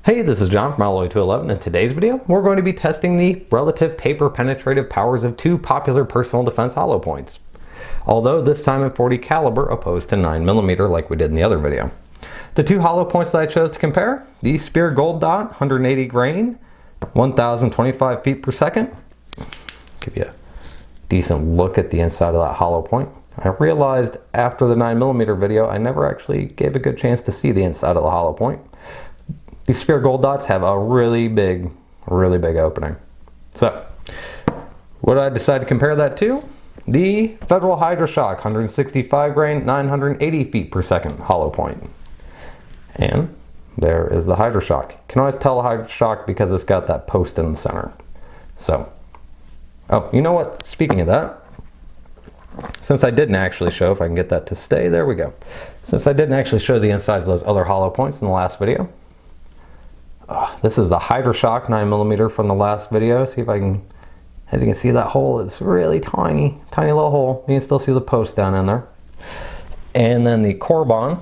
Hey, this is John from Alloy 211. In today's video, we're going to be testing the relative paper penetrative powers of two popular personal defense hollow points. Although this time in 40 caliber opposed to 9mm like we did in the other video. The two hollow points that I chose to compare, the Speer Gold dot, 180 grain, 1025 feet per second. Give you a decent look at the inside of that hollow point. I realized after the 9mm video, I never actually gave a good chance to see the inside of the hollow point. These Speer Gold dots have a really big opening. So, what did I decide to compare that to? The Federal Hydra Shok 165 grain, 980 feet per second hollow point. And there is the Hydra Shok. You can always tell the Hydra Shok because it's got that post in the center. So, oh, you know what? Speaking of that, since I didn't actually show, if I can get that to stay, there we go. Since I didn't actually show the insides of those other hollow points in the last video, this is the Hydra Shok 9mm from the last video. See if I can, as you can see, that hole is really tiny little hole. You can still see the post down in there. And then the Corbon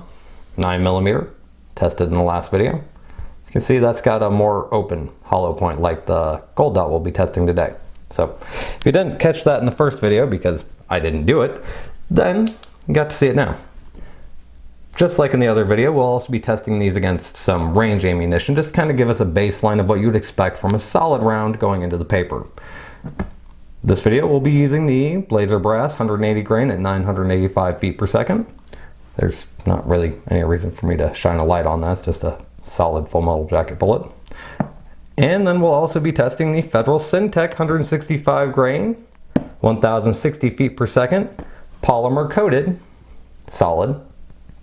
9mm, tested in the last video. As you can see, that's got a more open hollow point like the Gold dot we'll be testing today. So if you didn't catch that in the first video because I didn't do it, then you got to see it now. Just like in the other video, we'll also be testing these against some range ammunition, just to kind of give us a baseline of what you would expect from a solid round going into the paper. This video we'll be using the Blazer Brass 180 grain at 985 feet per second. There's not really any reason for me to shine a light on that, it's just a solid full metal jacket bullet. And then we'll also be testing the Federal Syntech 165 grain, 1060 feet per second, polymer coated, solid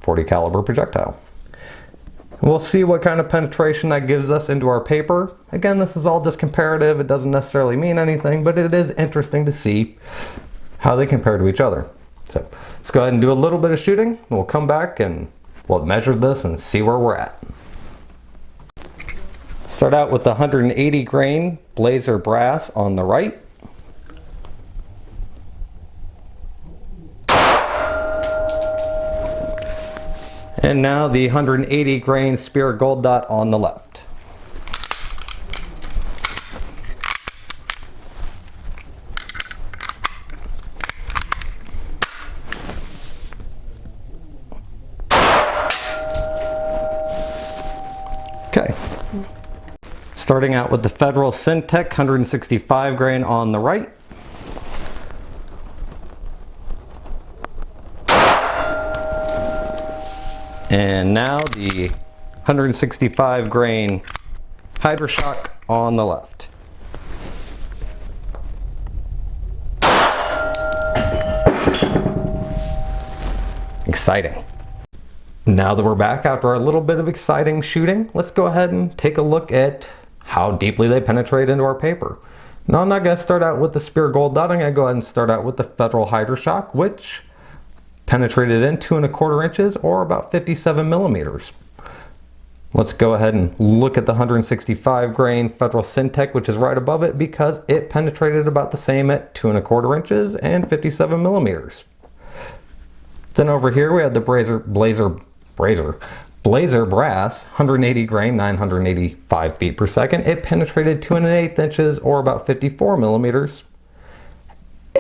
40 caliber projectile. We'll see what kind of penetration that gives us into our paper. Again, this is all just comparative. It doesn't necessarily mean anything, but it is interesting to see how they compare to each other. So let's go ahead and do a little bit of shooting. And we'll come back and we'll measure this and see where we're at. Start out with the 180 grain Blazer Brass on the right. And now the 180 grain Speer Gold dot on the left. Okay. Starting out with the Federal Syntech 165 grain on the right. And now the 165 grain Hydra Shok on the left. Exciting. Now that we're back after a little bit of exciting shooting, let's go ahead and take a look at how deeply they penetrate into our paper. Now I'm not going to start out with the Speer Gold dot, I'm going to go ahead and start out with the Federal Hydra Shok, which penetrated in 2 1/4 inches or about 57mm. Let's go ahead and look at the 165 grain Federal Syntech, which is right above it because it penetrated about the same at 2 1/4 inches and 57mm. Then over here we have the Blazer Brass 180 grain, 985 feet per second. It penetrated 2 1/8 inches or about 54mm.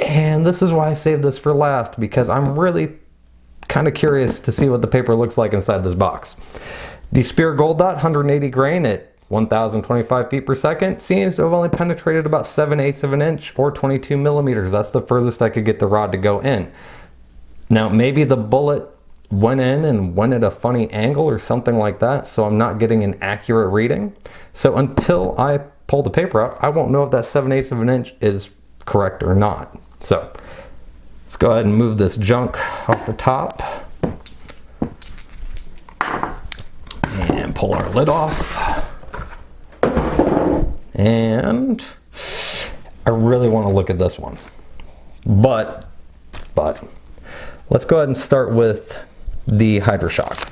And this is why I saved this for last, because I'm really kind of curious to see what the paper looks like inside this box. The Speer Gold dot 180 grain at 1025 feet per second seems to have only penetrated about 7/8 of an inch or 22mm. That's the furthest I could get the rod to go in. Now maybe the bullet went in and went at a funny angle or something like that, so I'm not getting an accurate reading. So until I pull the paper out, I won't know if that 7/8 of an inch is correct or not. So let's go ahead and move this junk off the top and pull our lid off. And I really want to look at this one, but let's go ahead and start with the Hydra Shok.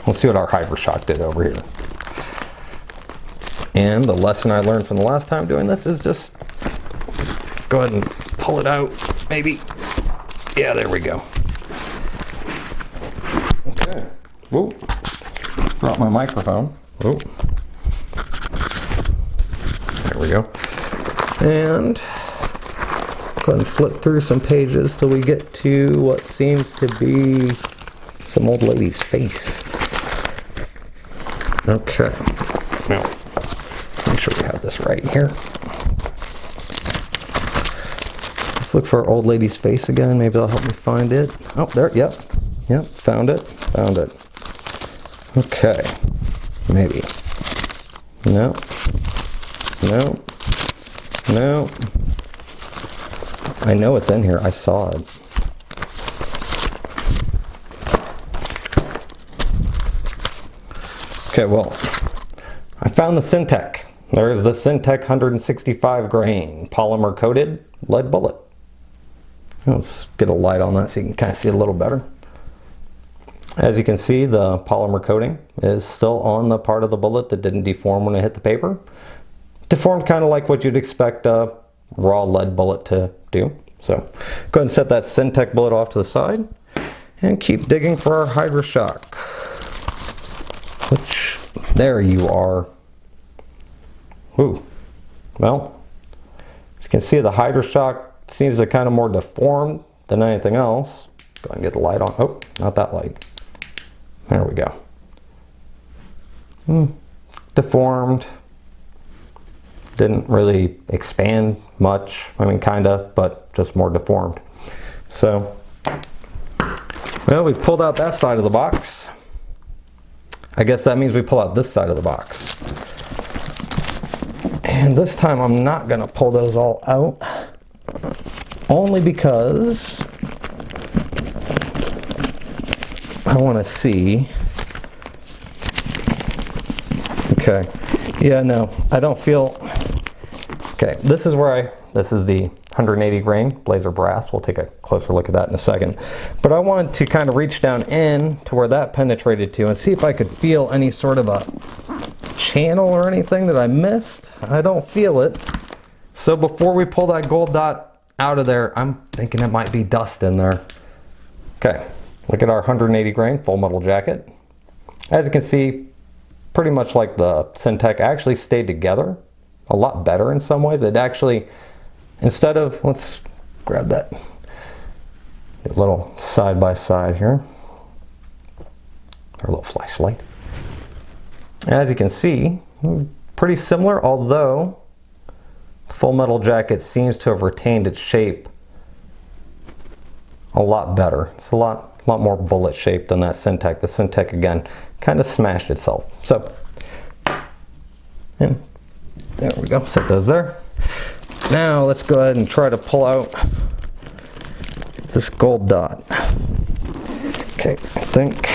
We'll see what our Hydra Shok did over here. And the lesson I learned from the last time doing this is just go ahead and pull it out, maybe. Yeah, there we go. Okay. Whoa. Dropped my microphone. Whoa. There we go. And go ahead and flip through some pages till we get to what seems to be some old lady's face. Okay. Now, make sure we have this right here. Let's look for our old lady's face again. Maybe that'll help me find it. Oh, there. Yep. Yep. Found it. Found it. Okay. Maybe. No. No. No. I know it's in here. I saw it. Okay, well, I found the Syntech. There's the Syntech 165 grain polymer coated lead bullet. Let's get a light on that so you can kind of see it a little better. As you can see, the polymer coating is still on the part of the bullet that didn't deform when it hit the paper. Deformed kind of like what you'd expect a raw lead bullet to do. So go ahead and set that Syntech bullet off to the side and keep digging for our Hydra Shok. Which, there you are. Ooh. Well, as you can see, the Hydra Shok seems to kind of more deformed than anything else. Go ahead and get the light on. Oh, not that light. There we go. Deformed. Didn't really expand much. I mean, kinda, but just more deformed. So, well, we've pulled out that side of the box. I guess that means we pull out this side of the box. And this time I'm not gonna pull those all out. Only because I want to see. Okay. Yeah, no, I don't feel. Okay, this is where this is the 180 grain Blazer brass. We'll take a closer look at that in a second. But I wanted to kind of reach down in to where that penetrated to and see if I could feel any sort of a channel or anything that I missed. I don't feel it. So before we pull that gold dot out of there, I'm thinking it might be dust in there. Okay, look at our 180 grain full metal jacket. As you can see, pretty much like the Syntech, actually stayed together a lot better in some ways. It actually, instead of, let's grab that little side by side here, our little flashlight. As you can see, pretty similar, although the full metal jacket seems to have retained its shape a lot better. It's a lot more bullet shaped than that Syntech. The Syntech, again, kind of smashed itself. So, and there we go, set those there. Now let's go ahead and try to pull out this gold dot. Okay, I think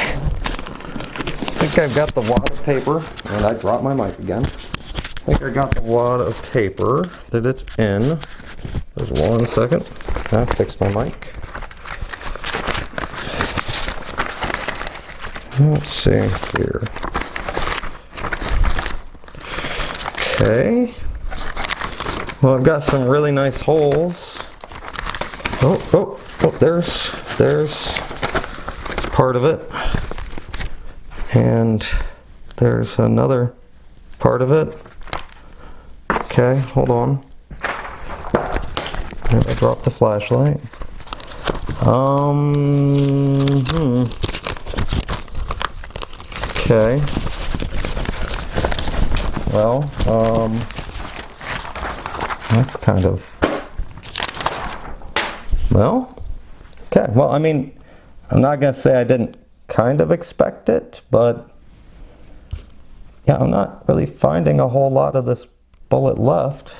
I've got the wad of paper, and I dropped my mic again. I think I got the wad of paper that it's in. Just 1 second. I fixed my mic. Let's see here. Okay. Well, I've got some really nice holes. Oh, there's part of it. And there's another part of it. Okay, hold on. I dropped the flashlight. Okay. Well, that's kind of, well, okay. Well, I mean, I'm not gonna say I didn't kind of expect it, but yeah, I'm not really finding a whole lot of this bullet left.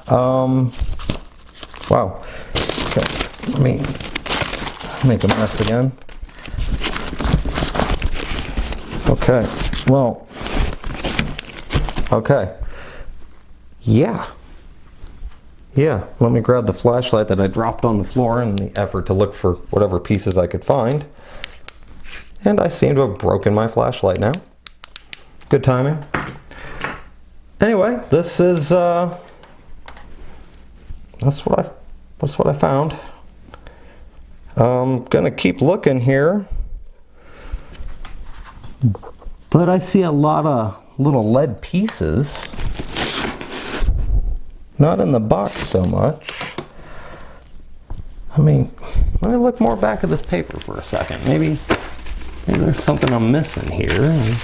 Wow. Okay, let me make a mess again. Okay, well, okay. Yeah, let me grab the flashlight that I dropped on the floor in the effort to look for whatever pieces I could find. And I seem to have broken my flashlight now. Good timing. Anyway, this is that's what I found. I'm gonna keep looking here, but I see a lot of little lead pieces. not in the box so much. I mean, let me look more back at this paper for a second. Maybe there's something I'm missing here.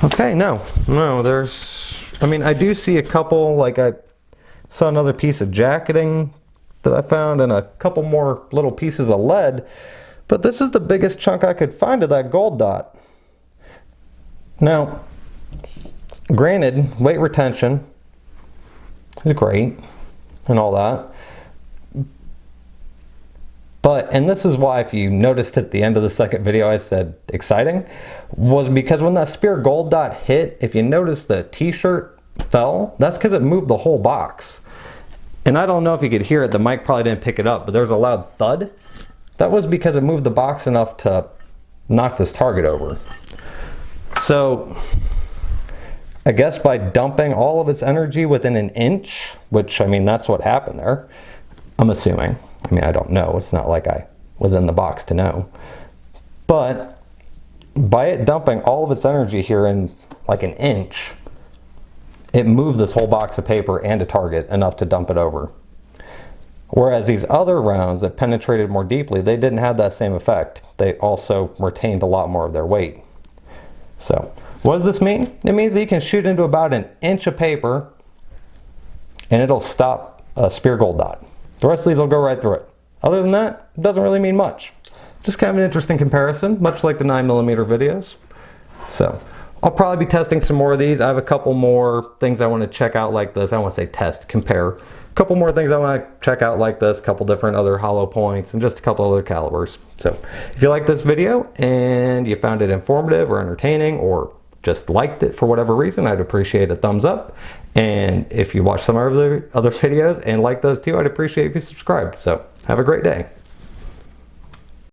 Okay, no, I mean, I do see a couple, like I saw another piece of jacketing that I found and a couple more little pieces of lead, but this is the biggest chunk I could find of that gold dot. Now, granted, weight retention is great and all that, but, and this is why, if you noticed at the end of the second video I said exciting, was because when that Speer Gold dot hit, if you notice the t-shirt fell, that's because it moved the whole box. And I don't know if you could hear it, the mic probably didn't pick it up, but there's a loud thud. That was because it moved the box enough to knock this target over. So, I guess by dumping all of its energy within an inch, which, I mean, that's what happened there, I'm assuming. I mean, I don't know. It's not like I was in the box to know. But by it dumping all of its energy here in like an inch, it moved this whole box of paper and a target enough to dump it over. Whereas these other rounds that penetrated more deeply, they didn't have that same effect. They also retained a lot more of their weight. So, what does this mean? It means that you can shoot into about an inch of paper and it'll stop a Speer Gold dot. The rest of these will go right through it. Other than that, it doesn't really mean much. Just kind of an interesting comparison, much like the 9mm videos. So, I'll probably be testing some more of these. I have a couple more things I want to check out like this. I don't want to say test, compare. A couple more things I want to check out like this, a couple different other hollow points, and just a couple other calibers. So, if you liked this video and you found it informative or entertaining or just liked it for whatever reason, I'd appreciate a thumbs up. And if you watch some of the other videos and like those too, I'd appreciate if you subscribed. So have a great day.